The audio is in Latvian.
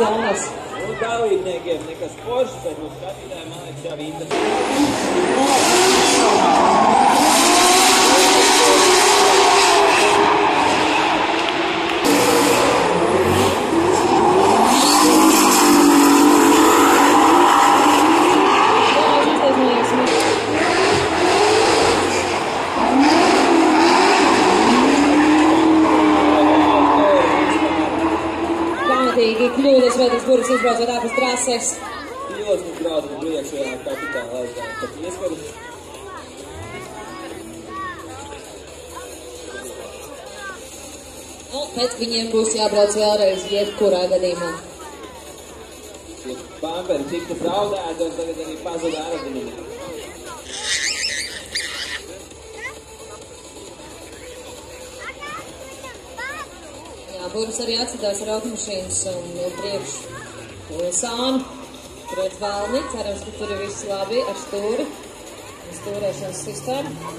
zonas. Nu, dalībniekiem nekas foršs, bet nu skatītājiem, man liekas, jau interesanti. Kļūdas, vai tas burvis izbraucot ārpus trases. Pīlos mums graudu un priekšējā kapitāla aizgāja pat ieskaru. Bet viņiem būs jābrauc vēlreiz jebkurā gadījumā. Šie pamperi tiktu fraudēti un tagad arī pazuda aerodinamika. Burvis arī atsadās ar automašīnas un priekš sānu pret valni. Cerams, ka tur ir viss labi ar stūri un stūrēšanas sistēmu.